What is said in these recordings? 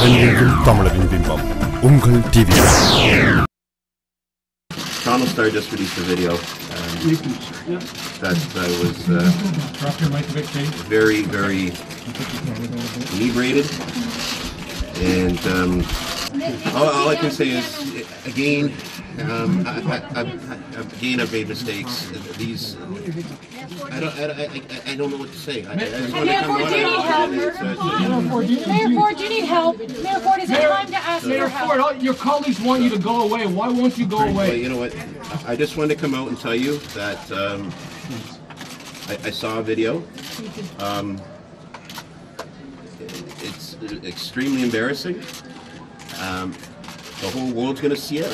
தமிழரின் பிம்பம் உங்கள் TV. Toronto Star just released a video that was very, very inebriated, and all I can say is, again, I've made mistakes. These, I don't know what to say. Mayor Ford, do you need help? Mayor Ford, do you need help? Mayor Ford, is it time to ask for help? Mayor Ford, your colleagues want you to go away. Why won't you go away? Well, you know what? I just wanted to come out and tell you that I saw a video. It's extremely embarrassing. The whole world's going to see it.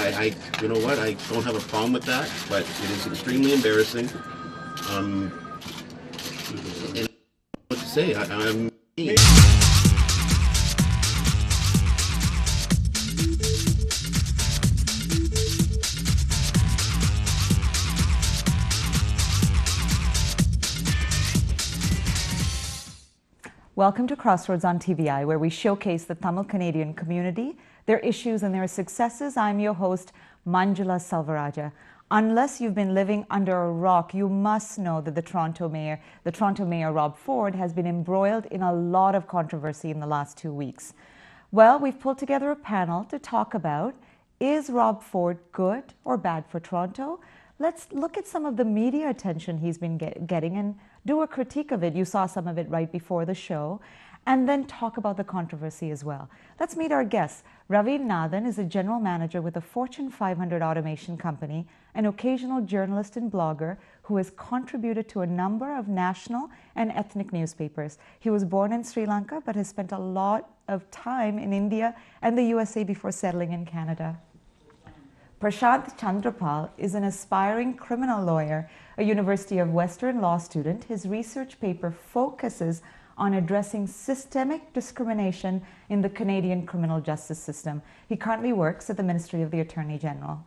You know what? I don't have a problem with that, but it is extremely embarrassing. And what to say? I'm. Welcome to Crossroads on TVI, where we showcase the Tamil Canadian community, their issues and their successes. I'm your host, Manjula Salvaraja. Unless you've been living under a rock, you must know that the Toronto Mayor Rob Ford has been embroiled in a lot of controversy in the last 2 weeks. Well, we've pulled together a panel to talk about, is Rob Ford good or bad for Toronto? Let's look at some of the media attention he's been getting and do a critique of it. You saw some of it right before the show. And then talk about the controversy as well. Let's meet our guests. Raveen Nathan is a general manager with a Fortune 500 automation company, an occasional journalist and blogger who has contributed to a number of national and ethnic newspapers. He was born in Sri Lanka but has spent a lot of time in India and the USA before settling in Canada. Prashanth Chandrapal is an aspiring criminal lawyer, a University of Western law student. His research paper focuses on addressing systemic discrimination in the Canadian criminal justice system. He currently works at the Ministry of the Attorney General.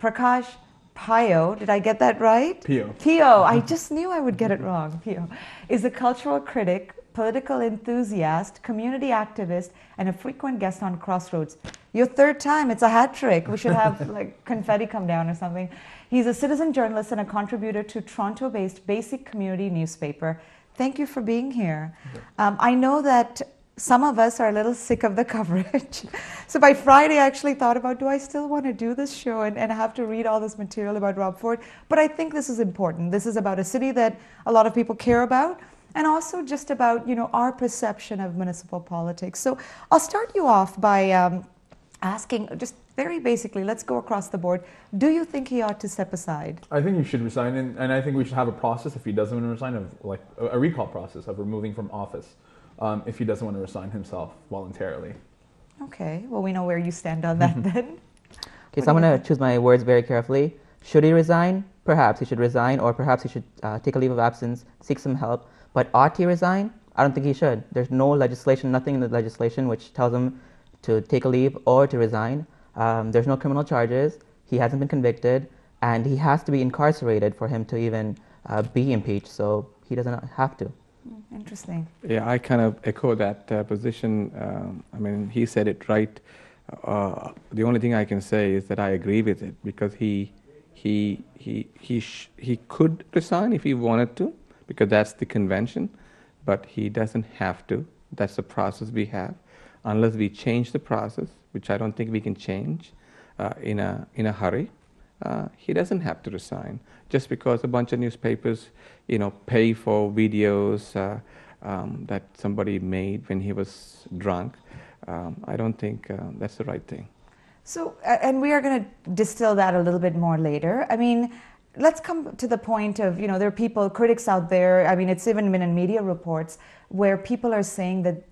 Pragash Pio, did I get that right? Pio, I just knew I would get it wrong. Pio is a cultural critic, political enthusiast, community activist, and a frequent guest on Crossroads. Your third time, it's a hat trick. We should have like confetti come down or something. He's a citizen journalist and a contributor to Toronto-based Basic Community newspaper. Thank you for being here. I know that some of us are a little sick of the coverage. So by Friday, I actually thought about, do I still want to do this show and have to read all this material about Rob Ford? But I think this is important. This is about a city that a lot of people care about, and also just about, you know, our perception of municipal politics. So I'll start you off by asking, just very basically, let's go across the board. Do you think he ought to step aside? I think he should resign, and I think we should have a process, if he doesn't want to resign, of like a recall process of removing from office if he doesn't want to resign himself voluntarily. Okay, well, we know where you stand on that then. Okay, so I'm going to choose my words very carefully. Should he resign? Perhaps he should resign, or perhaps he should take a leave of absence, seek some help. But ought he resign? I don't think he should. There's no legislation, nothing in the legislation which tells him to take a leave or to resign. There's no criminal charges. He hasn't been convicted, and he has to be incarcerated for him to even be impeached. So he doesn't have to. Interesting. Yeah, I kind of echo that position. I mean, he said it right. The only thing I can say is that I agree with it, because he could resign if he wanted to, because that's the convention, but he doesn't have to. That's the process we have. Unless we change the process, which I don't think we can change in a hurry, he doesn't have to resign. Just because a bunch of newspapers, you know, pay for videos that somebody made when he was drunk, I don't think that's the right thing. So, and we are going to distill that a little bit more later. I mean, let's come to the point of, you know, there are people, critics out there, I mean, it's even been in media reports where people are saying that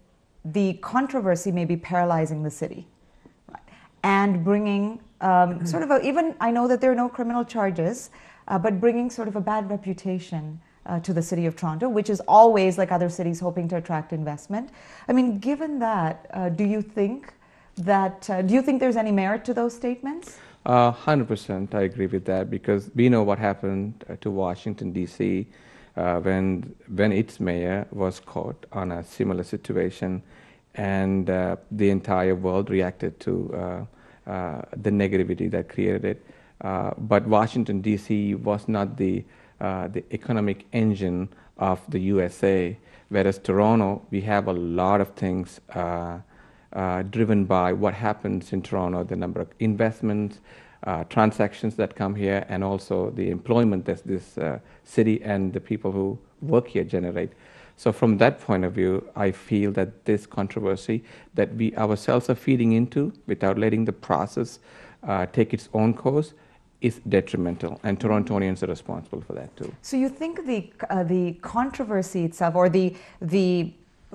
the controversy may be paralyzing the city, right? And bringing sort of even, I know that there are no criminal charges, but bringing sort of a bad reputation to the city of Toronto, which is always, like other cities, hoping to attract investment. I mean, given that, do you think there's any merit to those statements? 100%, I agree with that, because we know what happened to Washington, D.C. When its mayor was caught on a similar situation, and the entire world reacted to the negativity that created it. But Washington, D.C. was not the economic engine of the USA, whereas Toronto, we have a lot of things driven by what happens in Toronto, the number of investments, transactions that come here, and also the employment that this city and the people who work here generate. So from that point of view, I feel that this controversy that we ourselves are feeding into without letting the process take its own course is detrimental, and Torontonians are responsible for that too. So you think the controversy itself, or the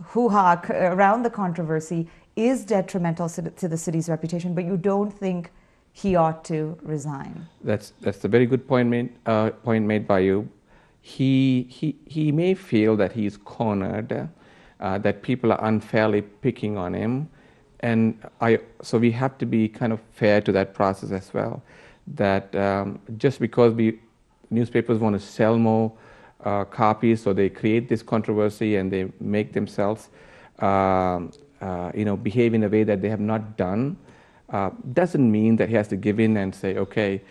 hoo-ha around the controversy, is detrimental to the city's reputation, but you don't think he ought to resign? That's a very good point made by you. He may feel that he's cornered, that people are unfairly picking on him, and so we have to be kind of fair to that process as well. That just because newspapers want to sell more copies, so they create this controversy and they make themselves behave in a way that they have not done, doesn't mean that he has to give in and say, okay,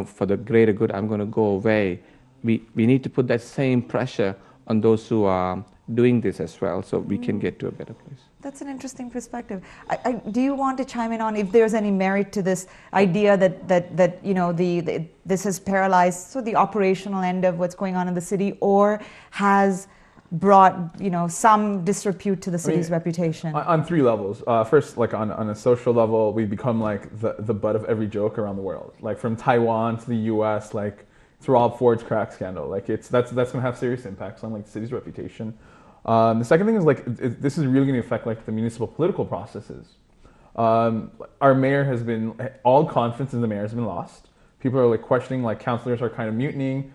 for the greater good, I'm going to go away. We need to put that same pressure on those who are doing this as well, so we can get to a better place. That's an interesting perspective. Do you want to chime in on if there's any merit to this idea that this has paralyzed the operational end of what's going on in the city, or has brought some disrepute to the city's reputation? On three levels. First, like on a social level, we've become like the butt of every joke around the world. Like from Taiwan to the U.S., like through Rob Ford's crack scandal. Like that's going to have serious impacts on like the city's reputation. The second thing is this is really going to affect like the municipal political processes. Our mayor has been, all confidence in the mayor has been lost. People are like questioning, like councillors are kind of mutinying.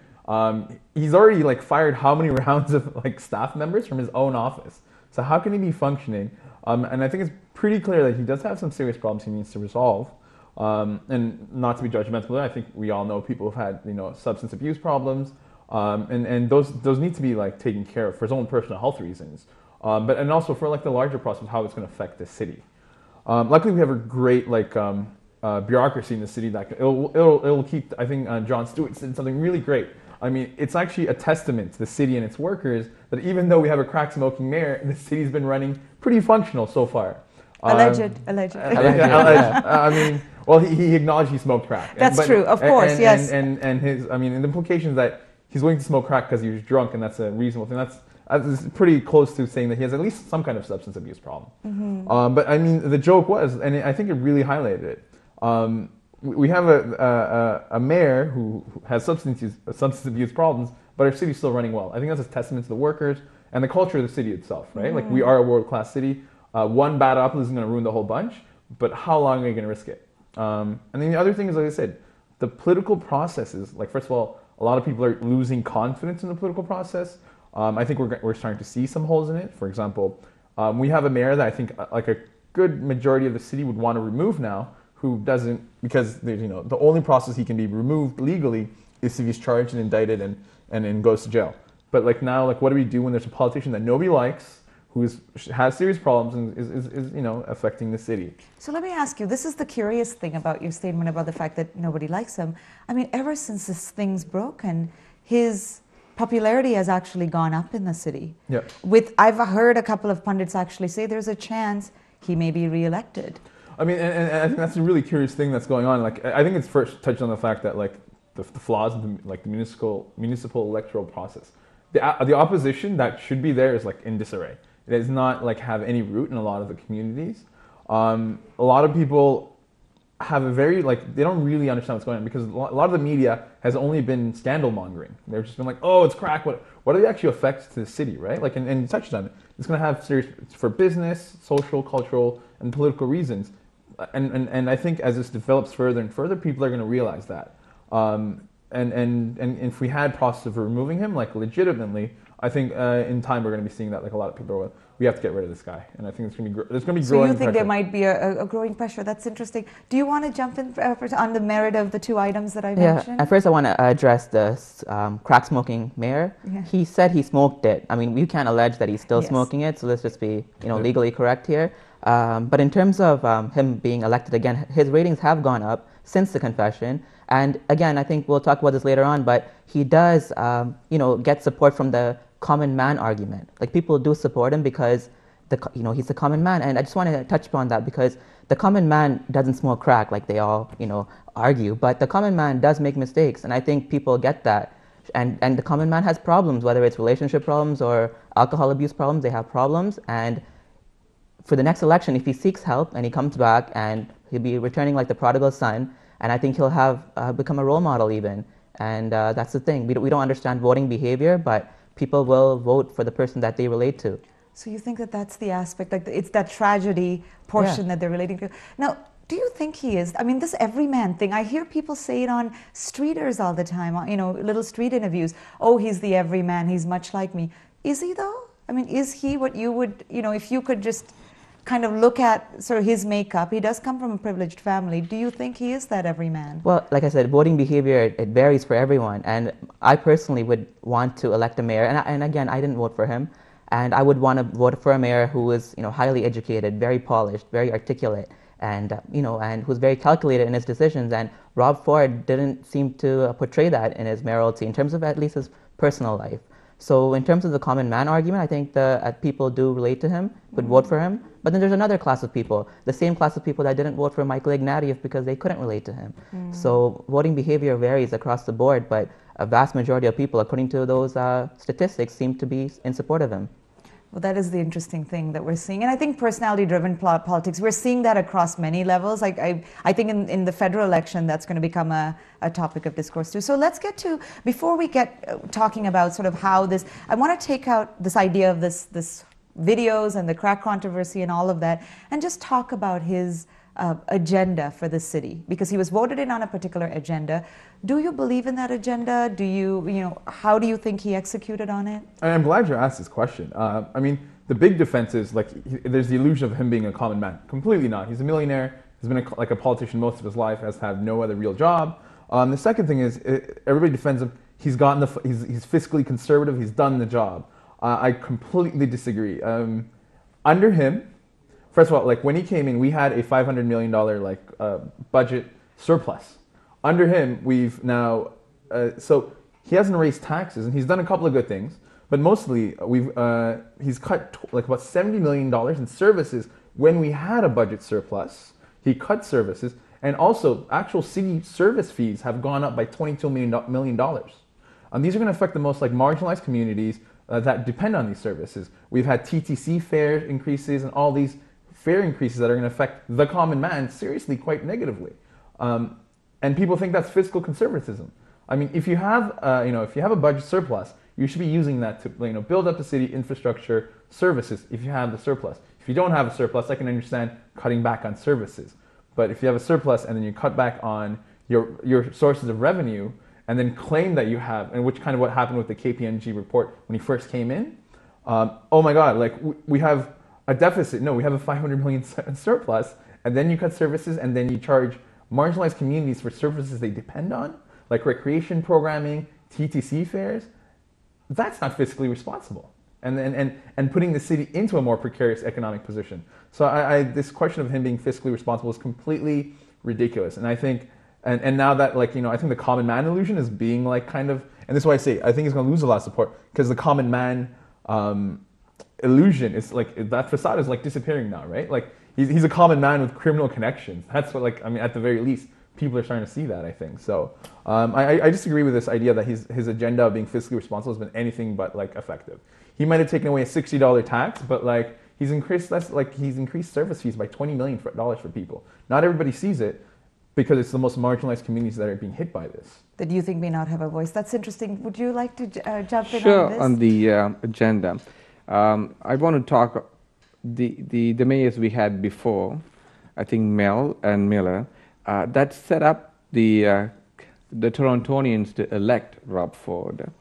He's already like fired how many rounds of like staff members from his own office. So how can he be functioning? And I think it's pretty clear that he does have some serious problems he needs to resolve. And not to be judgmental, I think we all know people who've had substance abuse problems. And those need to be like taken care of for his own personal health reasons, and also for like the larger process of how it's going to affect the city. Luckily, we have a great bureaucracy in the city that it'll keep. I think John Stewart said something really great. I mean, it's actually a testament to the city and its workers that even though we have a crack smoking mayor, the city's been running pretty functional so far. Alleged. I mean, well, he acknowledged he smoked crack. That's true, of course, yes. And his, I mean, the implications that he's willing to smoke crack because he was drunk, and that's a reasonable thing. That's pretty close to saying that he has at least some kind of substance abuse problem. Mm-hmm. But I mean, the joke was, and I think it really highlighted it. We have a mayor who has substance abuse problems, but our city's still running well. I think that's a testament to the workers and the culture of the city itself, right? Mm-hmm. Like, we are a world-class city. One bad apple isn't going to ruin the whole bunch, but how long are you going to risk it? And then the other thing is, like I said, the political processes, like, first of all, a lot of people are losing confidence in the political process. I think we're starting to see some holes in it. For example, we have a mayor that I think like a good majority of the city would want to remove now, who doesn't, because the only process he can be removed legally is if he's charged and indicted and goes to jail. But like now, like, what do we do when there's a politician that nobody likes, who has serious problems and is affecting the city? So let me ask you, this is the curious thing about your statement about the fact that nobody likes him. I mean, ever since this thing's broken, his popularity has actually gone up in the city. Yeah. I've heard a couple of pundits actually say there's a chance he may be reelected. I mean, and I think that's a really curious thing that's going on. Like, I think it's first touched on the fact that like the flaws of the municipal electoral process. The opposition that should be there is like in disarray. It does not like have any root in a lot of the communities. A lot of people have a very they don't really understand what's going on, because a lot of the media has only been scandal mongering. They've just been like, oh, it's crack. What are the actual effects to the city, right? Like, and you touched on it. It's going to have serious for business, social, cultural, and political reasons. And I think as this develops further and further, people are going to realize that. and if we had process of removing him, like legitimately, I think in time we're going to be seeing that like a lot of people are, we have to get rid of this guy, and I think there's going to be growing So you think pressure. there might be a growing pressure? That's interesting. Do you want to jump in on the merit of the two items that I mentioned? At first I want to address the crack smoking mayor. Yeah. He said he smoked it. I mean, we can't allege that he's still Yes. smoking it, so let's just be legally correct here. But in terms of him being elected again, his ratings have gone up since the confession. And again, I think we'll talk about this later on, but he does get support from the common man argument. Like, people do support him because he's a common man, and I just want to touch upon that because the common man doesn't smoke crack like they all argue, but the common man does make mistakes, and I think people get that. And the common man has problems, whether it's relationship problems or alcohol abuse problems. They have problems, and for the next election, if he seeks help and he comes back, and he'll be returning like the prodigal son, and I think he'll have become a role model even. And that's the thing. We don't understand voting behavior, but people will vote for the person that they relate to. So you think that that's the aspect, like it's that tragedy portion that they're relating to. Now, do you think he is? I mean, this everyman thing, I hear people say it on streeters all the time, little street interviews. Oh, he's the everyman, he's much like me. Is he though? I mean, is he what you would, if you could just kind of look at sort of his makeup, he does come from a privileged family. Do you think he is that everyman? Well, like I said, voting behavior, it varies for everyone. And I personally would want to elect a mayor. And again, I didn't vote for him. And I would want to vote for a mayor who is, highly educated, very polished, very articulate, and, and who's very calculated in his decisions. And Rob Ford didn't seem to portray that in his mayoralty in terms of at least his personal life. So in terms of the common man argument, I think people do relate to him, would vote for him. But then there's another class of people, the same class of people that didn't vote for Michael Ignatieff because they couldn't relate to him. So voting behavior varies across the board, but a vast majority of people, according to those statistics, seem to be in support of him. Well, that is the interesting thing that we're seeing. And I think personality-driven politics, we're seeing that across many levels. I think in the federal election, that's going to become a topic of discourse too. So let's get to, before we get talking about sort of how this, I want to take out this idea of this videos and the crack controversy and all of that, and just talk about his agenda for the city, because he was voted in on a particular agenda. Do you believe in that agenda? Do you, how do you think he executed on it? I'm glad you asked this question. I mean, the big defense is like there's the illusion of him being a common man. Completely not. He's a millionaire. He's been like a politician most of his life. Has had no other real job. The second thing is everybody defends him. He's gotten he's fiscally conservative. He's done the job. I completely disagree. Under him, first of all, like when he came in, we had a $500 million budget surplus. Under him, we've now, so he hasn't raised taxes, and he's done a couple of good things, but mostly he's cut like about $70 million in services when we had a budget surplus. He cut services, and also actual city service fees have gone up by $22 million. These are going to affect the most marginalized communities that depend on these services. We've had TTC fare increases and all these fare increases that are going to affect the common man seriously, quite negatively. And people think that's fiscal conservatism. I mean, if you have, if you have a budget surplus, you should be using that to, build up the city infrastructure services. If you have the surplus, if you don't have a surplus, I can understand cutting back on services. But if you have a surplus and then you cut back on your sources of revenue, and then claim that you have, and which kind of what happened with the KPMG report when he first came in. Oh my God, we have a deficit. No, we have a $500 million surplus, and then you cut services, and then you charge marginalized communities for services they depend on, like recreation programming, TTC fares. That's not fiscally responsible, and putting the city into a more precarious economic position. So this question of him being fiscally responsible is completely ridiculous, and I think. And now that I think the common man illusion is being and this is why I say I think he's going to lose a lot of support, because the common man illusion is that facade is disappearing now, right? He's a common man with criminal connections. That's what at the very least people are starting to see that, I think. So I disagree with this idea that his agenda of being fiscally responsible has been anything but effective. He might have taken away a $60 tax, but he's increased service fees by $20 million for people. Not everybody sees it, because it's the most marginalized communities that are being hit by this. That you think may not have a voice. That's interesting. Would you like to jump in Sure, on this? on the agenda. I want to talk the mayors we had before, I think Mel and Miller, that set up the the Torontonians to elect Rob Ford.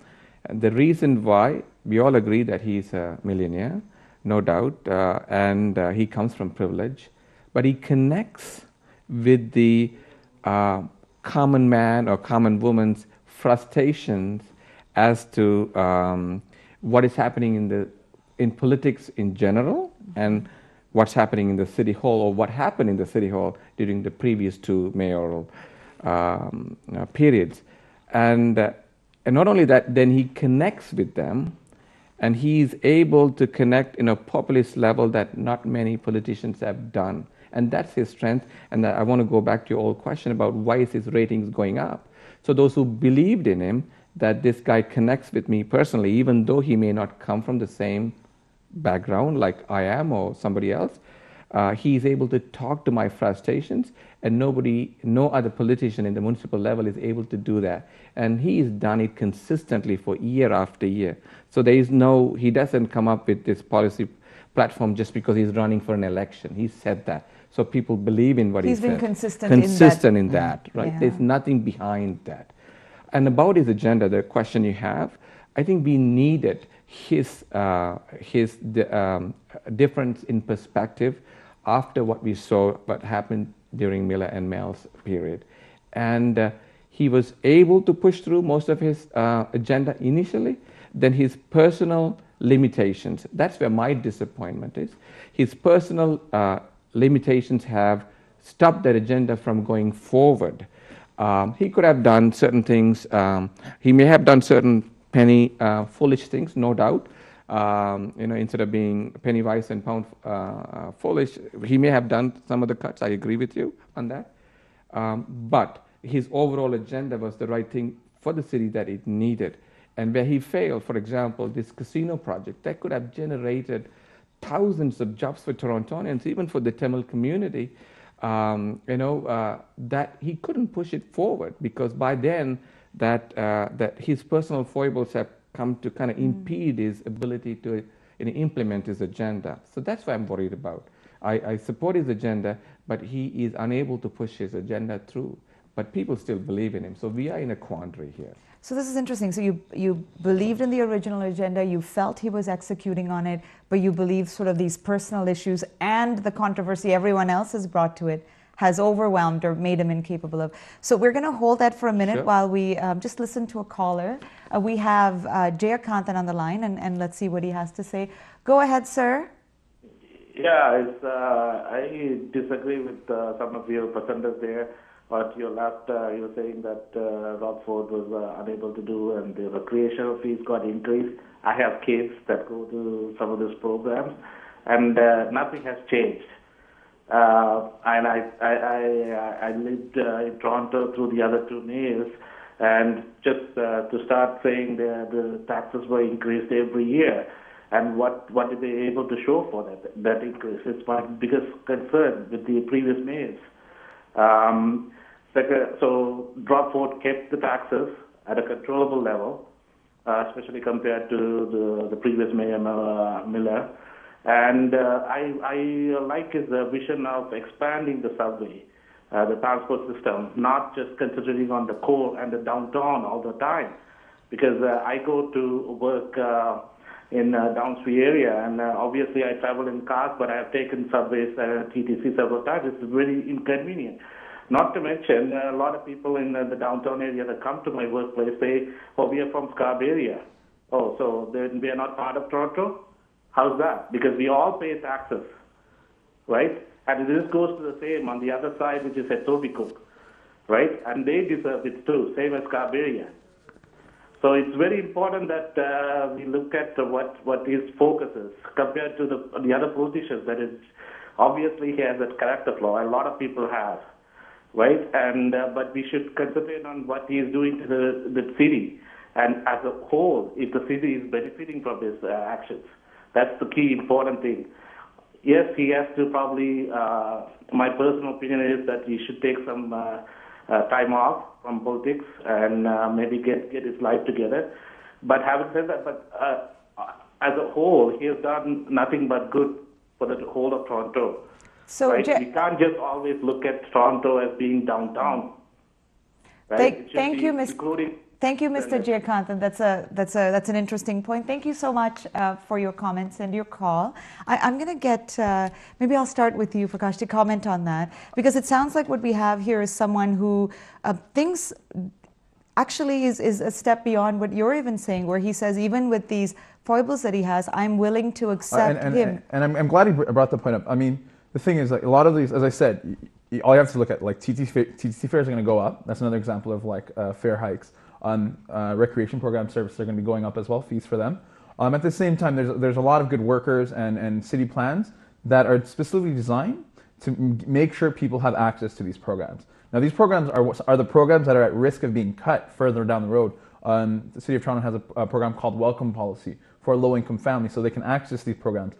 And the reason why, we all agree that he's a millionaire, no doubt, and he comes from privilege, but he connects with the common man or common woman's frustrations as to what is happening in politics in general and what's happening in the city hall, or what happened in the city hall during the previous two mayoral periods. And not only that, then he connects with them, and he's able to connect in a populist level that not many politicians have done. And that's his strength. And I want to go back to your old question about why is his ratings going up. So those who believed in him, that this guy connects with me personally, even though he may not come from the same background like I am or somebody else, he's able to talk to my frustrations, and no other politician in the municipal level is able to do that. And he's done it consistently for year after year. So he doesn't come up with this policy platform just because he's running for an election. He said that. So people believe in what he said. He's been consistent in that, right? Yeah. There's nothing behind that. And about his agenda, the question you have, I think we needed his difference in perspective after what we saw, what happened during Miller and Mel's period. And he was able to push through most of his agenda initially. Then his personal limitations, that's where my disappointment is. His personal limitations have stopped that agenda from going forward. He could have done certain things. He may have done certain foolish things, no doubt. Instead of being penny wise and pound foolish, he may have done some of the cuts. I agree with you on that. But his overall agenda was the right thing for the city that it needed. And where he failed, for example, this casino project, that could have generated thousands of jobs for Torontonians, even for the Tamil community, that he couldn't push it forward because by then that his personal foibles have come to kind of impede his ability to implement his agenda. So that's what I'm worried about. I support his agenda, but he is unable to push his agenda through. But people still believe in him. So we are in a quandary here. So this is interesting. So you believed in the original agenda, you felt he was executing on it, but you believe sort of these personal issues and the controversy everyone else has brought to it has overwhelmed or made him incapable of. So we're going to hold that for a minute while we just listen to a caller. We have Jayakanthan on the line, and let's see what he has to say. Go ahead, sir. Yeah, I disagree with some of your presenters there. But your last, you were saying that Rob Ford was unable to do, and the recreational fees got increased. I have kids that go to some of these programs, and nothing has changed. And I lived in Toronto through the other two mayors, and just to start saying the taxes were increased every year, and what did they able to show for that increase? It's my biggest concern with the previous mayors. So Rob Ford kept the taxes at a controllable level, especially compared to the previous mayor, Miller. And I like his vision of expanding the subway, the transport system, not just concentrating on the core and the downtown all the time. Because I go to work in Downsview area, and obviously I travel in cars, but I have taken subways, TTC several times. It's very inconvenient. Not to mention, a lot of people in the downtown area that come to my workplace say, oh, we are from Scarborough. Oh, so then we are not part of Toronto? How's that? Because we all pay taxes, right? And this goes to the same on the other side, which is Etobicoke, right? And they deserve it too, same as Scarborough. So it's very important that we look at what his focus is compared to the other politicians. That is, obviously he has that character flaw. A lot of people have. Right, and but we should concentrate on what he is doing to the city, and as a whole, if the city is benefiting from his actions, that's the key important thing. Yes, he has to probably. My personal opinion is that he should take some time off from politics and maybe get his life together. But having said that, as a whole, he has done nothing but good for the whole of Toronto. So right? We can't just always look at Toronto as being downtown. right? Thank you, Mr. Right. Jayakanthan. That's an interesting point. Thank you so much for your comments and your call. I'm going to get, maybe I'll start with you, Prakash, to comment on that, because it sounds like what we have here is someone who thinks actually is a step beyond what you're even saying, where he says, even with these foibles that he has, I'm willing to accept him. And I'm glad he brought the point up. I mean, the thing is, like, a lot of these, as I said, all you have to look at, like, TTC fares are going to go up. That's another example of, like, fare hikes. On recreation program services are going to be going up as well, fees for them. At the same time, there's a lot of good workers and city plans that are specifically designed to make sure people have access to these programs. Now, these programs are the programs that are at risk of being cut further down the road. The City of Toronto has a program called Welcome Policy for low-income families, so they can access these programs.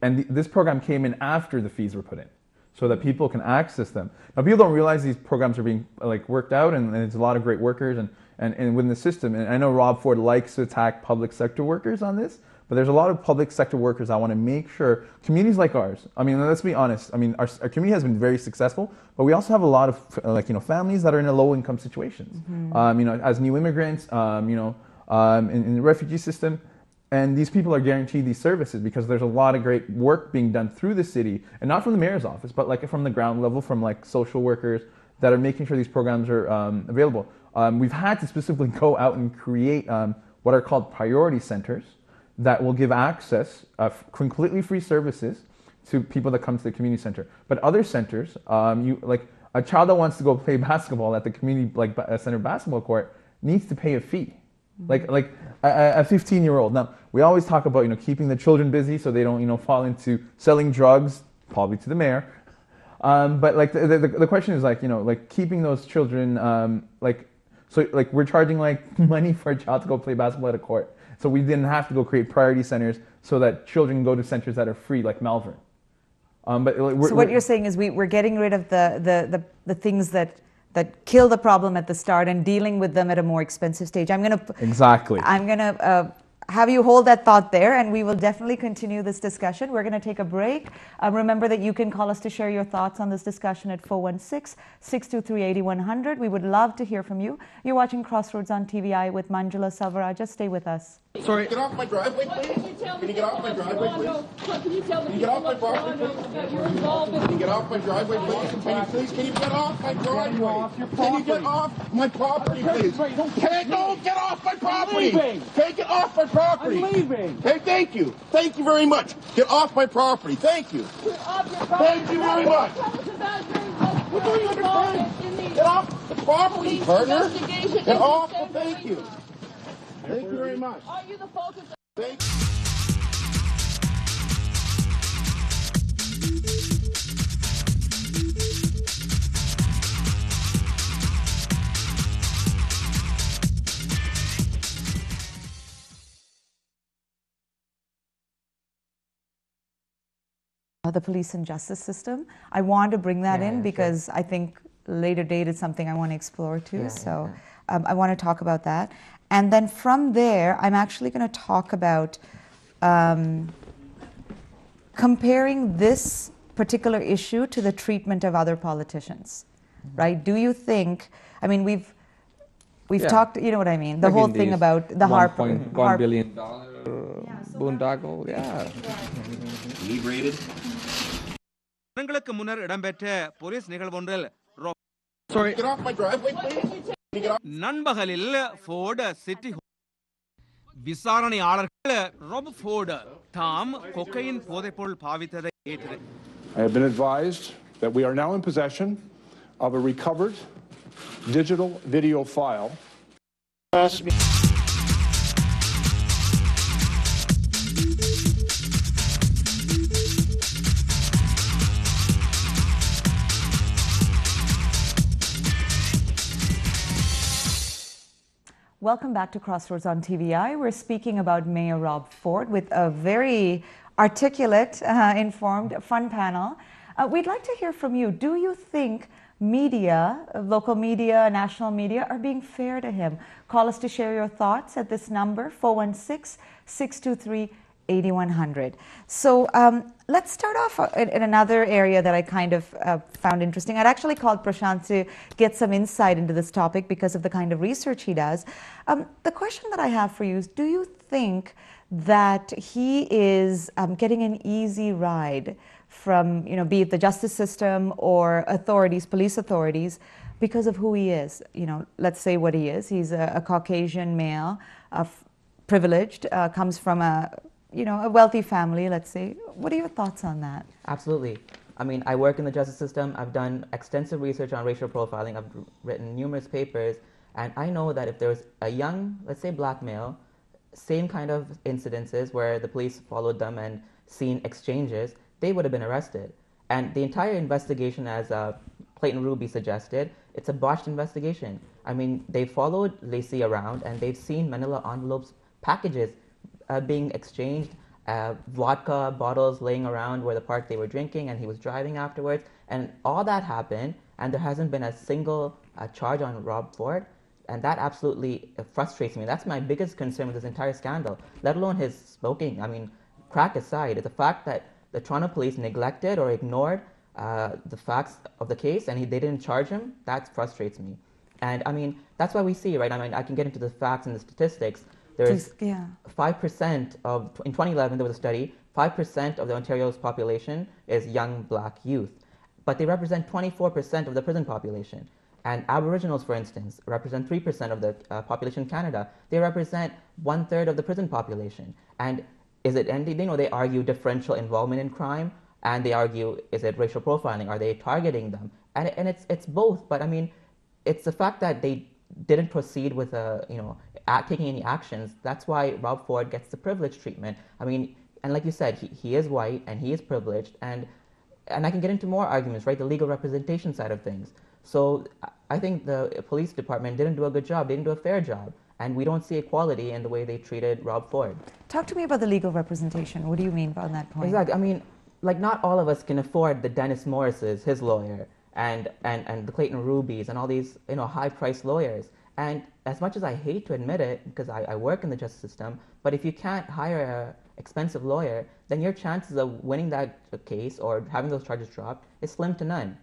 And this program came in after the fees were put in, so that people can access them. Now, people don't realize these programs are being, like, worked out, and there's a lot of great workers and within the system. And I know Rob Ford likes to attack public sector workers on this, but there's a lot of public sector workers that want to make sure communities like ours, I mean, let's be honest, I mean, our community has been very successful, but we also have a lot of families that are in a low-income situations, as new immigrants, in the refugee system. And these people are guaranteed these services because there's a lot of great work being done through the city, and not from the mayor's office, but like from the ground level, from like social workers that are making sure these programs are available. We've had to specifically go out and create what are called priority centers that will give access completely free services to people that come to the community center. But other centers, like a child that wants to go play basketball at the community center basketball court needs to pay a fee. Like a 15-year-old. Now, we always talk about, keeping the children busy so they don't, fall into selling drugs, probably to the mayor. But like the question is like keeping those children, we're charging like money for a child to go play basketball at a court. So we didn't have to go create priority centers so that children can go to centers that are free, like Malvern. So what you're saying is we're getting rid of the things that kill the problem at the start and dealing with them at a more expensive stage. I'm going to have you hold that thought there, and we will definitely continue this discussion. We're going to take a break. Remember that you can call us to share your thoughts on this discussion at 416-623-8100. We would love to hear from you. You're watching Crossroads on TVI with Manjula Salvaraja. Stay with us. Sorry. Get off my driveway, please. Can you get off my driveway, please? Can you get off my property, please? Can you get off my driveway, please? Can you get off my driveway? Can you get off my property, please? Don't get off my property. Take it off my property. I'm leaving. Hey, thank you. Thank you very much. Get off my property. Thank you. Thank you very much. What do you understand? Get off the property, partner. Get off. Thank you. Thank you very much. Are you the focus? Thank you. The police and justice system. I want to bring that in because I think later date is something I want to explore too. I want to talk about that. And then from there, I'm actually going to talk about comparing this particular issue to the treatment of other politicians, right? Do you think, I mean, we've talked, you know what I mean? The whole thing about the $1.1 billion boondoggle, inebriated. Sorry. Get off my driveway, please. நண்பகலில் Ford city விசாரணையாளர்கள் Rob Ford தாம் கொக்கையின் போதைப்பொருள் பாவித்ததை ஏற்று I have been advised that we are now in possession of a recovered digital video file. Welcome back to Crossroads on TVI. We're speaking about Mayor Rob Ford with a very articulate, informed, fun panel. We'd like to hear from you. Do you think media, local media, national media, are being fair to him? Call us to share your thoughts at this number, 416-623-8100. 8100. So let's start off in another area that I kind of found interesting. I'd actually called Prashanth to get some insight into this topic because of the kind of research he does. The question that I have for you is, do you think that he is getting an easy ride from, be it the justice system or authorities, police authorities, because of who he is? Let's say what he is. He's a Caucasian male, privileged, comes from a wealthy family, let's say. What are your thoughts on that? Absolutely. I mean, I work in the justice system. I've done extensive research on racial profiling. I've written numerous papers. And I know that if there was a young, let's say black male, same kind of incidences where the police followed them and seen exchanges, they would have been arrested. And the entire investigation, as Clayton Ruby suggested, it's a botched investigation. I mean, they followed Lacey around and they've seen manila envelopes, packages being exchanged, vodka bottles laying around where the park they were drinking, and he was driving afterwards. And all that happened, and there hasn't been a single charge on Rob Ford. And that absolutely frustrates me. That's my biggest concern with this entire scandal, let alone his smoking. I mean, crack aside, it's the fact that the Toronto police neglected or ignored the facts of the case, and they didn't charge him. That frustrates me. And I mean, that's why we see, right? I mean, I can get into the facts and the statistics. There's 5% of, in 2011 there was a study, 5% of the Ontario's population is young black youth, but they represent 24% of the prison population. And Aboriginals, for instance, represent 3% of the population in Canada. They represent 1/3 of the prison population. And they argue differential involvement in crime, and they argue, is it racial profiling? Are they targeting them? And it's both. But I mean, it's the fact that they didn't proceed with taking any actions. That's why Rob Ford gets the privileged treatment. I mean, and like you said, he is white and he is privileged, and I can get into more arguments, right? The legal representation side of things. So I think the police department didn't do a good job. They didn't do a fair job, and we don't see equality in the way they treated Rob Ford. Talk to me about the legal representation. What do you mean by that point? Exactly. I mean, like, not all of us can afford the Dennis Morrises, his lawyer, and the Clayton Rubys, and all these high-priced lawyers. And as much as I hate to admit it, because I work in the justice system, but if you can't hire an expensive lawyer, then your chances of winning that case or having those charges dropped is slim to none.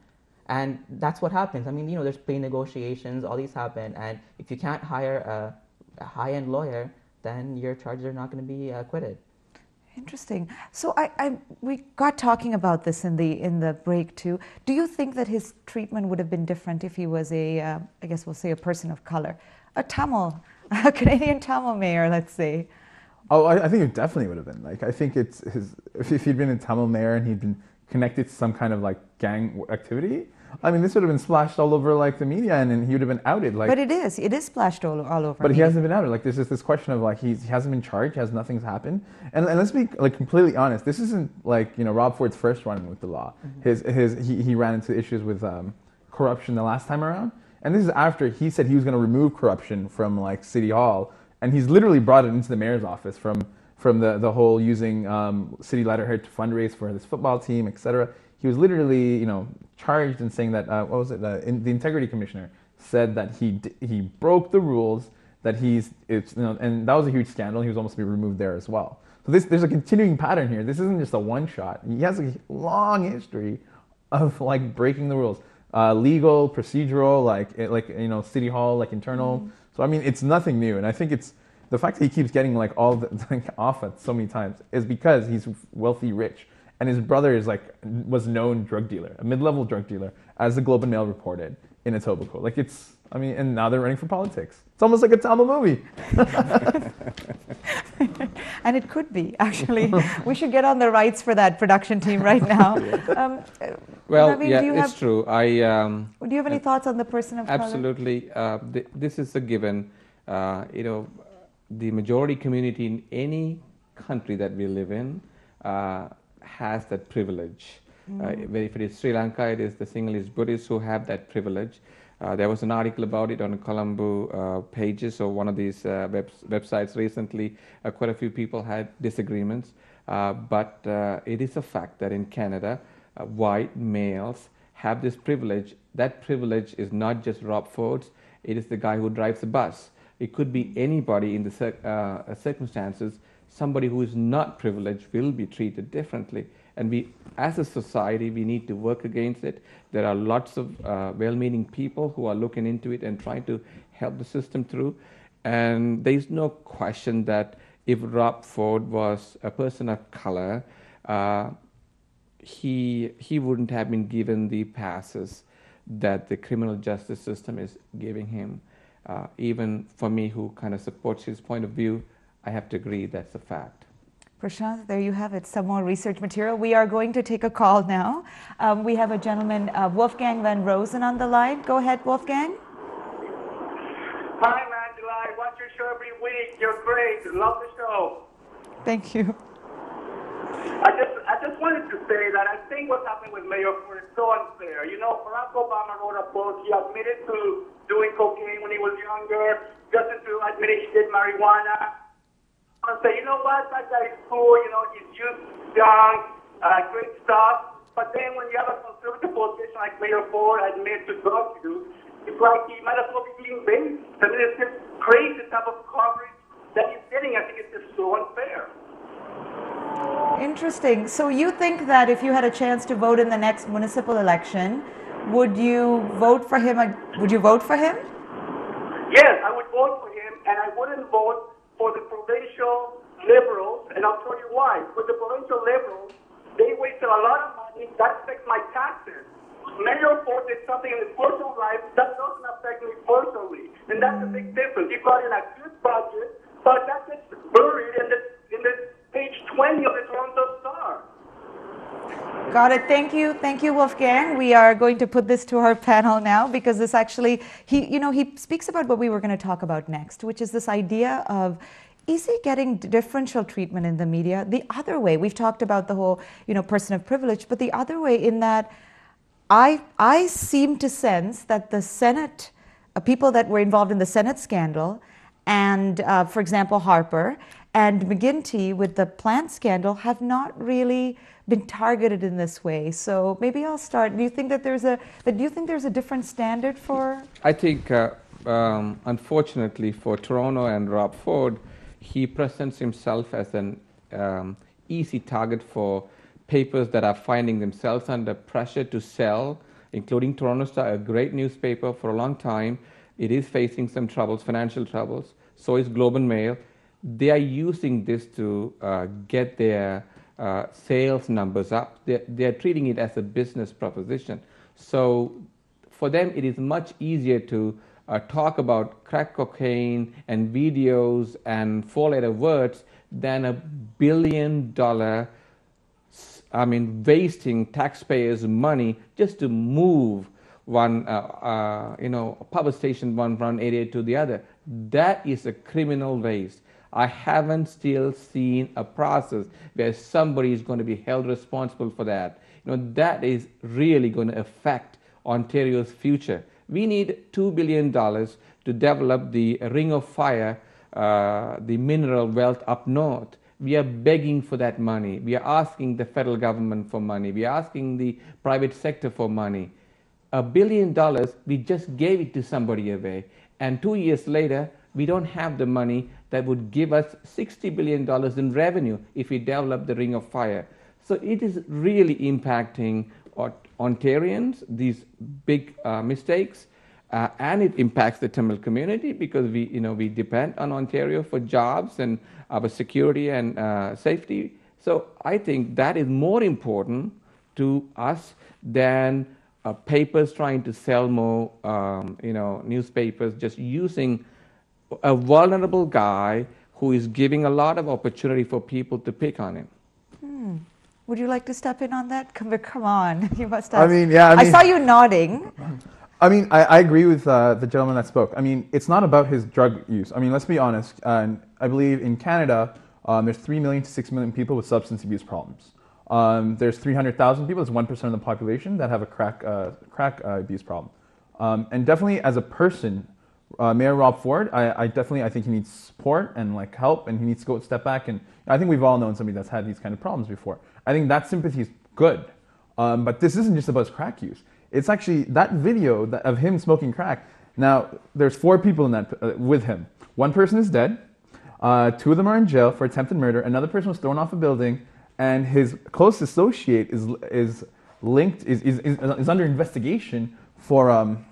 And that's what happens. I mean, there's plea negotiations, all these happen, and if you can't hire a high-end lawyer, then your charges are not going to be acquitted. Interesting. So we got talking about this in the break too. Do you think that his treatment would have been different if he was I guess we'll say a person of color, a Canadian Tamil mayor, let's say? Oh, I think it definitely would have been. Like, I think if he'd been a Tamil mayor and he'd been connected to some kind of like gang activity, I mean, this would have been splashed all over like the media, and he would have been outed. Like, but it is splashed all over. But he hasn't been outed. Like, there's just this question of like he hasn't been charged, nothing's happened. And let's be like completely honest. This isn't like Rob Ford's first run with the law. Mm-hmm. He ran into issues with corruption the last time around, and this is after he said he was going to remove corruption from like City Hall, and he's literally brought it into the mayor's office from the whole using city letterhead to fundraise for this football team, etc. He was literally, charged in saying that the integrity commissioner said that he broke the rules, that and that was a huge scandal. He was almost to be removed there as well. So there's a continuing pattern here. This isn't just a one shot. He has a long history of like breaking the rules, legal, procedural, like City Hall, like internal. Mm-hmm. So I mean, it's nothing new, and I think it's the fact that he keeps getting like all off it so many times is because he's wealthy, rich. And his brother was known drug dealer, a mid-level drug dealer, as the Globe and Mail reported in Etobicoke. Like and now they're running for politics. It's almost like a Tamil movie. And it could be, actually. We should get on the rights for that production team right now. Raveen, it's true. Do you have any thoughts on the person of color? Absolutely. This is a given. The majority community in any country that we live in has that privilege. If it is Sri Lanka, it is the Sinhalese Buddhists who have that privilege. There was an article about it on Colombo pages or one of these websites recently. Quite a few people had disagreements, but it is a fact that in Canada, white males have this privilege. That privilege is not just Rob Ford's, it is the guy who drives the bus. It could be anybody in the circumstances. Somebody who is not privileged will be treated differently. And we, as a society, we need to work against it. There are lots of well-meaning people who are looking into it and trying to help the system through. And there's no question that if Rob Ford was a person of color, he wouldn't have been given the passes that the criminal justice system is giving him. Even for me, who kind of supports his point of view, I have to agree that's a fact. Prashanth, there you have it, some more research material. We are going to take a call now. We have a gentleman, Wolfgang van Rosen, on the line. Go ahead, Wolfgang. Hi, Angela. I watch your show every week. You're great. Love the show. Thank you. I just wanted to say that I think what's happening with Mayor Ford is so unfair. You know, Barack Obama wrote a book. He admitted to doing cocaine when he was younger. Justin Trudeau admitted he did marijuana. I say, you know what, that guy is cool, you know, he's youth, young, great stuff. But then when you have a conservative politician like Mayor Ford admit to drug use, it's like he might as well be being based. I mean, it's just crazy type of coverage that he's getting. I think it's just so unfair. Interesting. So you think that if you had a chance to vote in the next municipal election, would you vote for him? Would you vote for him? Yes, I would vote for him, and I wouldn't vote for the provincial Liberals, and I'll tell you why. With the provincial Liberals, they wasted a lot of money. That affects my taxes. Mayor Ford did something in his personal life that doesn't affect me personally, and that's a big difference. He brought in a good budget, but that gets buried in the page 20 of the Toronto Star. Got it. Thank you, Wolfgang. We are going to put this to our panel now because this actually, he speaks about what we were going to talk about next, which is this idea of, is he getting differential treatment in the media? The other way, we've talked about the whole, person of privilege, but the other way in that I seem to sense that the Senate, people that were involved in the Senate scandal, and for example, Harper and McGuinty with the plant scandal have not really been targeted in this way. So maybe I'll start. Do you think that there's a different standard for? I think, unfortunately for Toronto and Rob Ford, he presents himself as an easy target for papers that are finding themselves under pressure to sell, including Toronto Star, a great newspaper for a long time. It is facing some troubles, financial troubles. So is Globe and Mail. They are using this to get their sales numbers up. They're treating it as a business proposition. So for them, it is much easier to talk about crack cocaine and videos and four-letter words than $1 billion, wasting taxpayers' money just to move one, power station one area to the other. That is a criminal waste. I haven't still seen a process where somebody is going to be held responsible for that. That is really going to affect Ontario's future. We need $2 billion to develop the Ring of Fire, the mineral wealth up north. We are begging for that money. We are asking the federal government for money. We are asking the private sector for money. $1 billion, we just gave it to somebody away. And 2 years later, we don't have the money that would give us $60 billion in revenue if we develop the Ring of Fire. So it is really impacting Ontarians, these big mistakes, and it impacts the Tamil community because we depend on Ontario for jobs and our security and safety. So I think that is more important to us than papers trying to sell more, newspapers, just using a vulnerable guy who is giving a lot of opportunity for people to pick on him. Would you like to step in on that? Come on, you must have. I saw you nodding. I agree with the gentleman that spoke. It's not about his drug use. Let's be honest. I believe in Canada, there's 3 million to 6 million people with substance abuse problems. There's 300,000 people, that's 1% of the population, that have a crack abuse problem. And definitely as a person, Mayor Rob Ford, I think he needs support and help, and he needs to go step back. And I think we've all known somebody that's had these kind of problems before. I think that sympathy is good. But this isn't just about his crack use. It's actually that video of him smoking crack. Now, there's 4 people in that with him. One person is dead. 2 of them are in jail for attempted murder. Another person was thrown off a building, and his close associate is under investigation for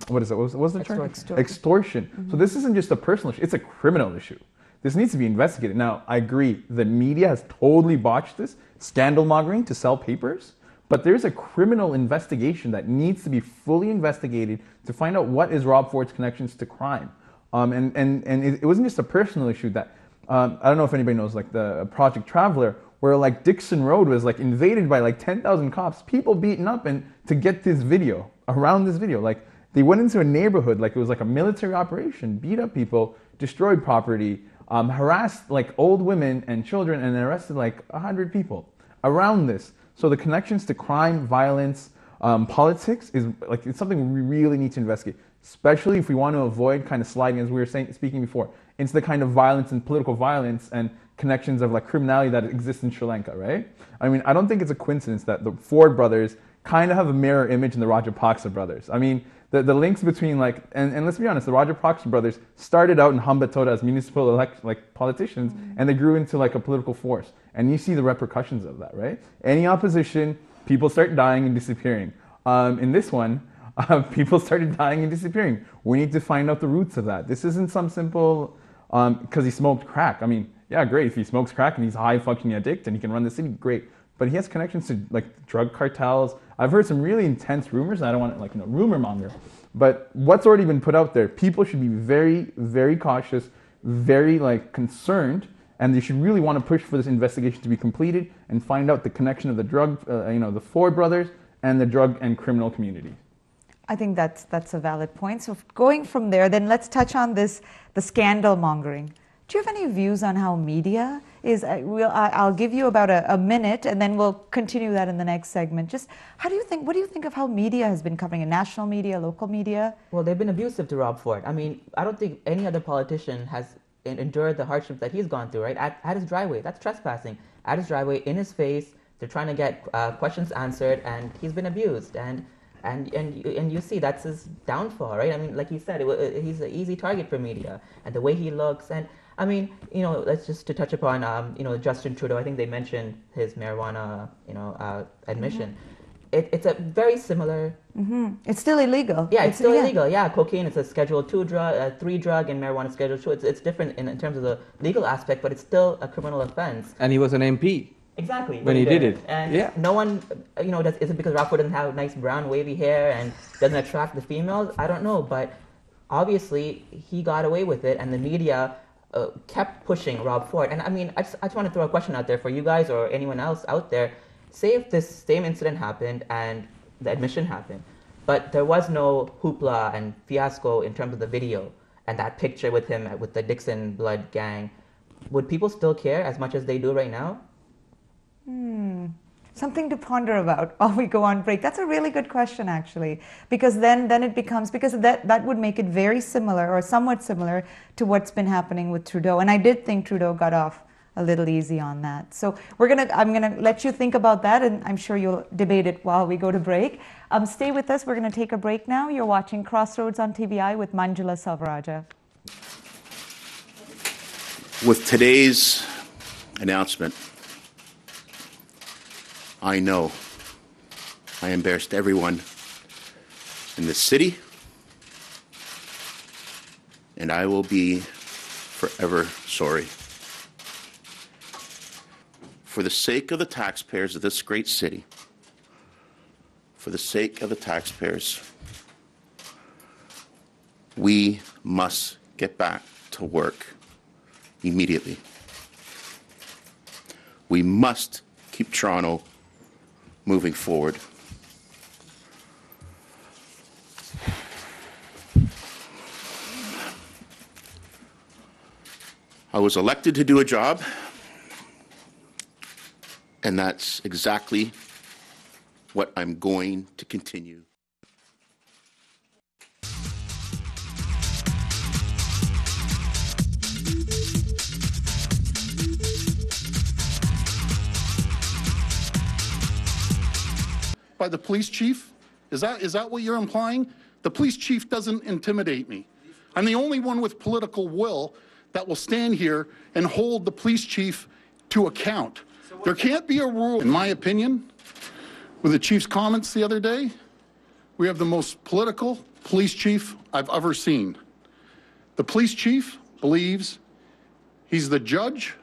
what is it? What was the charge? Extortion. Mm-hmm. So this isn't just a personal issue; it's a criminal issue. This needs to be investigated. Now, I agree, the media has totally botched this, scandal mongering to sell papers, but there's a criminal investigation that needs to be fully investigated to find out what is Rob Ford's connections to crime. And it wasn't just a personal issue that, I don't know if anybody knows, like the Project Traveler, where like Dixon Road was like invaded by like 10,000 cops, people beaten up and to get this video, around this video. Like they went into a neighborhood, like it was like a military operation, beat up people, destroyed property, harassed like old women and children, and arrested like 100 people around this. So the connections to crime, violence, politics is like, it's something we really need to investigate, especially if we want to avoid kind of sliding, as we were speaking before, into the kind of violence and political violence and connections of like criminality that exists in Sri Lanka, right? I mean, I don't think it's a coincidence that the Ford brothers kind of have a mirror image in the Rajapaksa brothers. I mean, the links between like, and let's be honest, the Rajapaksa brothers started out in Hambatoda as municipal politicians, and they grew into like a political force. And you see the repercussions of that, right? Any opposition, people start dying and disappearing. In this one, people started dying and disappearing. We need to find out the roots of that. This isn't some simple, because he smoked crack. I mean, yeah, great. If he smokes crack and he's a high-functioning addict and he can run the city, great. But he has connections to like drug cartels. I've heard some really intense rumors, and I don't want to like rumor monger. But what's already been put out there, people should be very, very cautious, very like concerned, and they should really want to push for this investigation to be completed and find out the connection of the drug, the Ford brothers and the drug and criminal community. I think that's a valid point. So going from there, then let's touch on the scandal mongering. Do you have any views on how media is? I'll give you about a minute, and then we'll continue that in the next segment. Just what do you think of how media has been covering it? National media, local media? Well, they've been abusive to Rob Ford. I mean, I don't think any other politician has endured the hardships that he's gone through, right? At his driveway, that's trespassing. At his driveway, in his face, they're trying to get questions answered, and he's been abused. And you see that's his downfall, right? I mean, like you said, he's an easy target for media, and the way he looks. And I mean, let's just to touch upon, Justin Trudeau. I think they mentioned his marijuana, admission. Mm-hmm. It's a very similar. Mm-hmm. It's still illegal. Yeah, it's still illegal. Yeah, cocaine is a Schedule 2 drug, 3 drug, and marijuana is Schedule 2. It's different in terms of the legal aspect, but it's still a criminal offense. And he was an MP. Exactly. When he did it. And yeah. No one, is it because Rob Ford doesn't have nice brown wavy hair and doesn't attract the females? I don't know, but obviously he got away with it, and the media kept pushing Rob Ford. And I mean, I just want to throw a question out there for you guys or anyone else out there. Say if this same incident happened and the admission happened, but there was no hoopla and fiasco in terms of the video and that picture with him with the Dixon Blood gang, would people still care as much as they do right now? Something to ponder about while we go on break. That's a really good question, actually, because then it becomes, because that would make it very similar or somewhat similar to what's been happening with Trudeau. And I did think Trudeau got off a little easy on that. So I'm gonna let you think about that, and I'm sure you'll debate it while we go to break. Stay with us. We're going to take a break now. You're watching Crossroads on TVI with Manjula Salvaraja. With today's announcement, I know I embarrassed everyone in this city, and I will be forever sorry. For the sake of the taxpayers of this great city, for the sake of the taxpayers, we must get back to work immediately. We must keep Toronto moving forward. I was elected to do a job, and that's exactly what I'm going to continue. By the police chief? Is that what you're implying? The police chief doesn't intimidate me. I'm the only one with political will that will stand here and hold the police chief to account. There can't be a rule, in my opinion, with the chief's comments the other day. We have the most political police chief I've ever seen. The police chief believes he's the judge,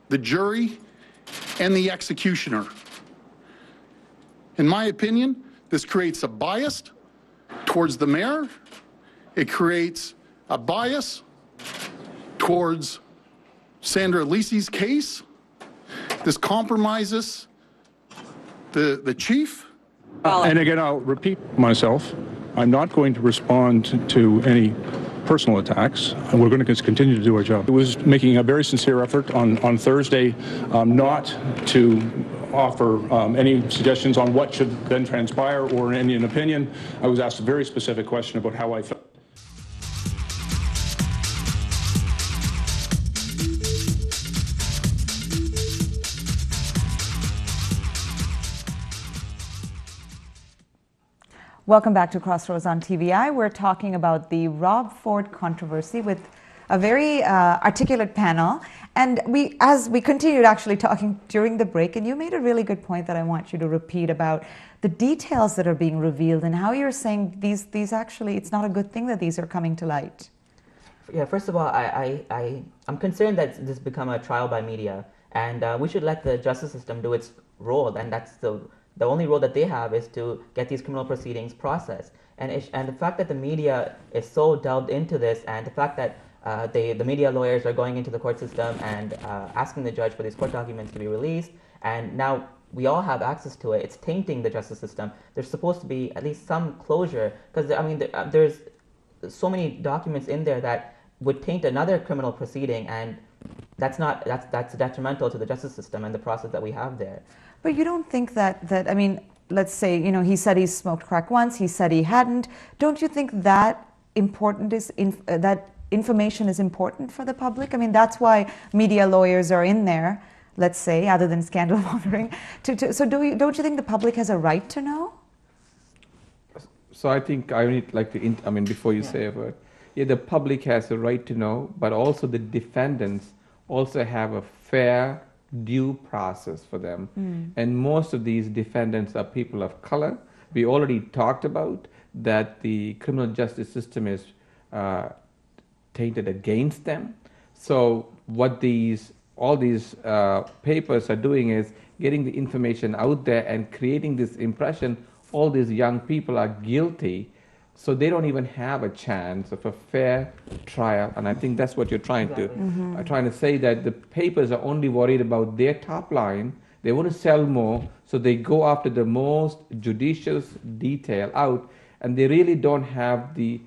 the jury, and the executioner. In my opinion, this creates a bias towards the mayor. It creates a bias towards Sandra Lisi's case. This compromises the chief. And again, I'll repeat myself. I'm not going to respond to any personal attacks. We're going to continue to do our job. It was making a very sincere effort on Thursday not to offer any suggestions on what should then transpire or any opinion. I was asked a very specific question about how I felt. Welcome back to Crossroads on TVI. We're talking about the Rob Ford controversy with a very articulate panel. And as we continued actually talking during the break, and you made a really good point that I want you to repeat about the details that are being revealed and how you're saying these actually, it's not a good thing that these are coming to light. Yeah, first of all, I'm concerned that this become a trial by media, and we should let the justice system do its role, and that's the only role that they have is to get these criminal proceedings processed. And the fact that the media is so delved into this, and the fact that the media lawyers are going into the court system and asking the judge for these court documents to be released, and now we all have access to it, it's tainting the justice system. There's supposed to be at least some closure, because I mean, there's so many documents in there that would taint another criminal proceeding, and that's detrimental to the justice system and the process that we have there. But you don't think that I mean, let's say, you know, he said he smoked crack once, he said he hadn't. Don't you think that that information is important for the public? I mean, that's why media lawyers are in there, let's say, other than scandal mongering. So don't you think the public has a right to know? So I think I would like to, I mean, before you say a word, yeah, the public has a right to know, but also the defendants also have a fair due process for them. And most of these defendants are people of color. We already talked about that the criminal justice system is tainted against them. So what all these papers are doing is getting the information out there and creating this impression all these young people are guilty, so they don't even have a chance of a fair trial. And I think that's what you're trying to trying to say, that the papers are only worried about their top line. They want to sell more, so they go after the most judicious detail out, and they really don't have the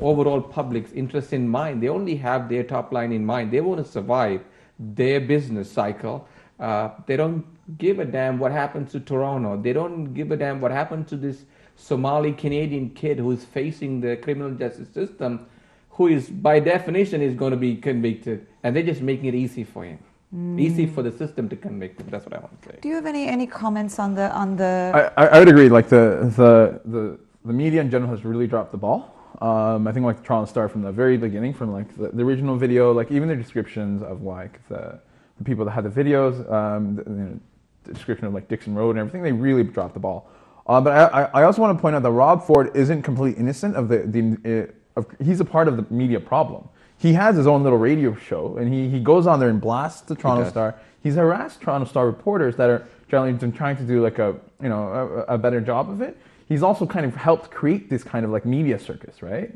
overall public's interest in mind. They only have their top line in mind. They want to survive their business cycle. They don't give a damn what happens to Toronto. They don't give a damn what happened to this Somali Canadian kid who is facing the criminal justice system, who is by definition is going to be convicted, and they're just making it easy for him. Easy for the system to convict him. That's what I want to say. Do you have any comments on the? I would agree. Like the media in general has really dropped the ball. I think like the Toronto Star from the very beginning, from like the original video, like even the descriptions of like the people that had the videos, the description of like Dixon Road and everything, they really dropped the ball. But I also want to point out that Rob Ford isn't completely innocent of he's a part of the media problem. He has his own little radio show, and he goes on there and blasts the Toronto Star. He's harassed Toronto Star reporters that are generally trying to do like a better job of it. He's also kind of helped create this kind of like media circus, right?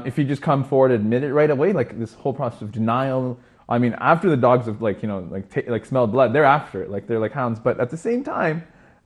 If you just come forward and admit it right away, like this whole process of denial. I mean, after the dogs have like smelled blood, they're after it, like they're like hounds. But at the same time,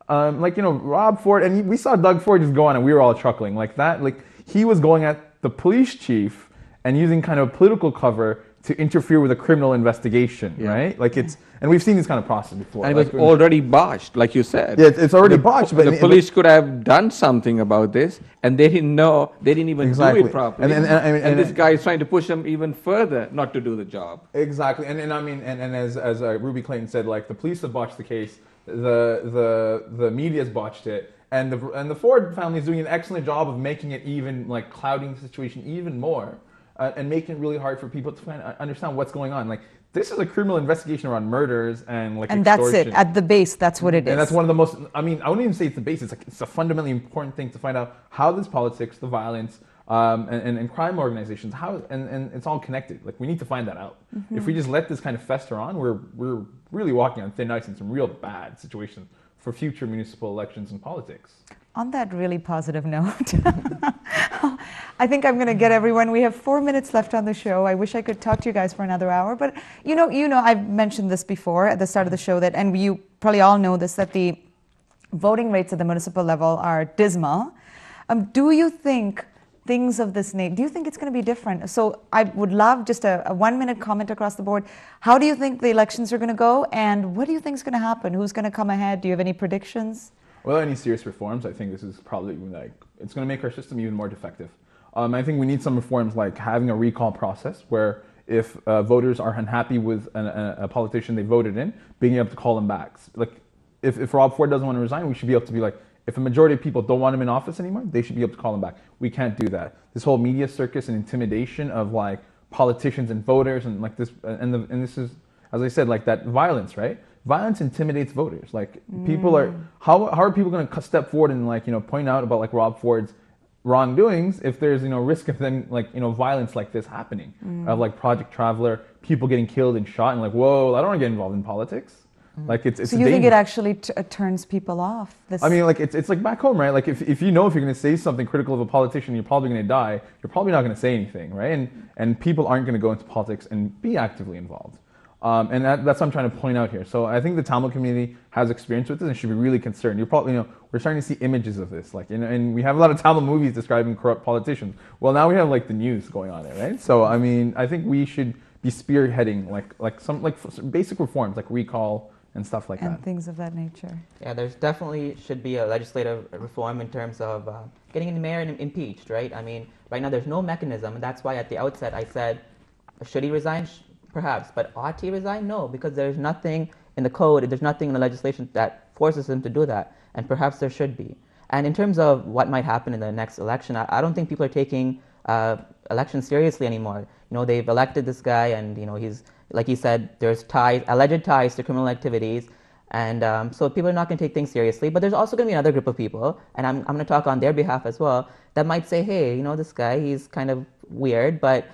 Rob Ford, and we saw Doug Ford just go on, and we were all chuckling like that. Like he was going at the police chief and using kind of a political cover to interfere with a criminal investigation, right? Like and we've seen this kind of process before. And it was already botched, like you said. Yeah, it's already botched. But the police could have done something about this, and they didn't know, they didn't even do it properly. And this guy is trying to push them even further not to do the job. Exactly, and I mean, and as Ruby Clayton said, like the police have botched the case, the media's botched it, and the Ford family is doing an excellent job of making it even like clouding the situation even more. and making it really hard for people to understand what's going on. Like, this is a criminal investigation around murders and like extortion. That's it. At the base, that's what it is. And that's one of the most, I mean, I wouldn't even say it's the base. It's a fundamentally important thing to find out how this politics, the violence, and crime organizations, and it's all connected. Like, we need to find that out. Mm-hmm. If we just let this kind of fester on, we're really walking on thin ice in some real bad situations for future municipal elections and politics. On that really positive note, I think I'm going to get everyone. We have 4 minutes left on the show. I wish I could talk to you guys for another hour, but you know, I've mentioned this before at the start of the show that, and you probably all know this, that the voting rates at the municipal level are dismal. Do you think things of this nature, do you think it's going to be different? So I would love just a 1 minute comment across the board. How do you think the elections are going to go, and what do you think is going to happen? Who's going to come ahead? Do you have any predictions? Without any serious reforms, I think this is probably it's going to make our system even more defective. I think we need some reforms like having a recall process where if voters are unhappy with a politician they voted in, being able to call them back. Like, if Rob Ford doesn't want to resign, we should be able to be like, if a majority of people don't want him in office anymore, they should be able to call him back. We can't do that. This whole media circus and intimidation of like politicians and voters and like this, and this is, as I said, like that violence, right? Violence intimidates voters. Like, people are, how are people going to step forward and like, point out about like Rob Ford's wrongdoings if there's, risk of them like, violence like this happening, of like Project Traveler, people getting killed and shot, and like, whoa, I don't want to get involved in politics. Like, it's so you think it actually turns people off? I mean, like, it's like back home, right? Like, if you know if you're going to say something critical of a politician, you're probably going to die, you're probably not going to say anything, right? And people aren't going to go into politics and be actively involved. And that's what I'm trying to point out here. So I think the Tamil community has experience with this and should be really concerned. You're probably, we're starting to see images of this, like, and we have a lot of Tamil movies describing corrupt politicians. Well, now we have like the news going on there, right? So I mean, I think we should be spearheading some basic reforms, like recall and stuff like that. And things of that nature. Yeah, there's definitely should be a legislative reform in terms of getting the mayor impeached, right? I mean, right now there's no mechanism, and that's why at the outset I said, should he resign? Perhaps, but ought he resign? No, because there's nothing in the code, there's nothing in the legislation that forces him to do that, and perhaps there should be. And in terms of what might happen in the next election, I don't think people are taking elections seriously anymore. They've elected this guy, and he's, like he said, there's alleged ties to criminal activities, and so people are not going to take things seriously. But there's also going to be another group of people, and I'm going to talk on their behalf as well, that might say, hey, this guy, he's kind of weird, but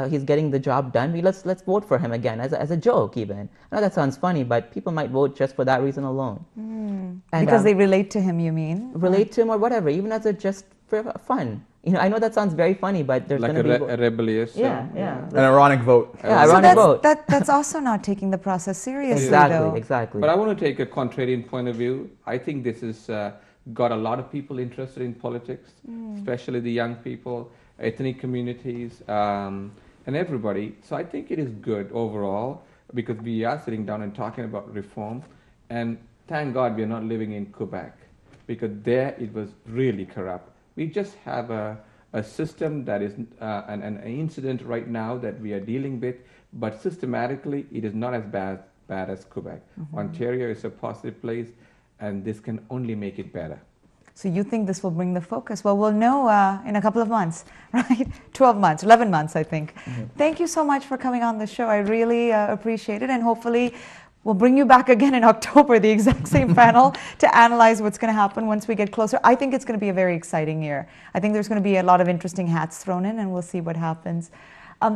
he's getting the job done. Let's vote for him again as a joke even. I know that sounds funny, but people might vote just for that reason alone. And because they relate to him, you mean? Relate to him or whatever, even as just for fun. I know that sounds very funny, but there's like going to be a rebellious. Yeah. An ironic vote. Yeah, ironic vote. That's also not taking the process seriously, though. Exactly. But I want to take a contrarian point of view. I think this has got a lot of people interested in politics, especially the young people, ethnic communities, and everybody. So I think it is good overall because we are sitting down and talking about reform. And thank God we are not living in Quebec, because there it was really corrupt. We just have a system that is an incident right now that we are dealing with, but systematically it is not as bad as Quebec. Ontario is a positive place, and this can only make it better. So you think this will bring the focus? Well, we'll know in a couple of months, right? 12 months, 11 months, I think. Thank you so much for coming on the show. I really appreciate it. And hopefully we'll bring you back again in October, the exact same panel, to analyze what's going to happen once we get closer. I think it's going to be a very exciting year. I think there's going to be a lot of interesting hats thrown in, and we'll see what happens.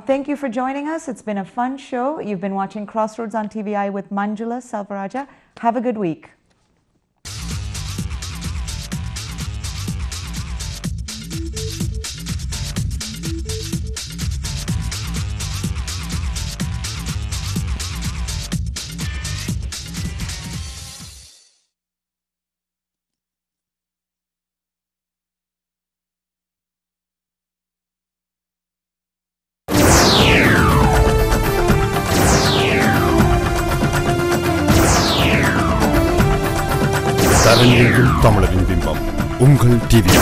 Thank you for joining us. It's been a fun show. You've been watching Crossroads on TVI with Manjula Salvaraja. Have a good week. தமிழரின் பிம்பம் உங்கள் TV.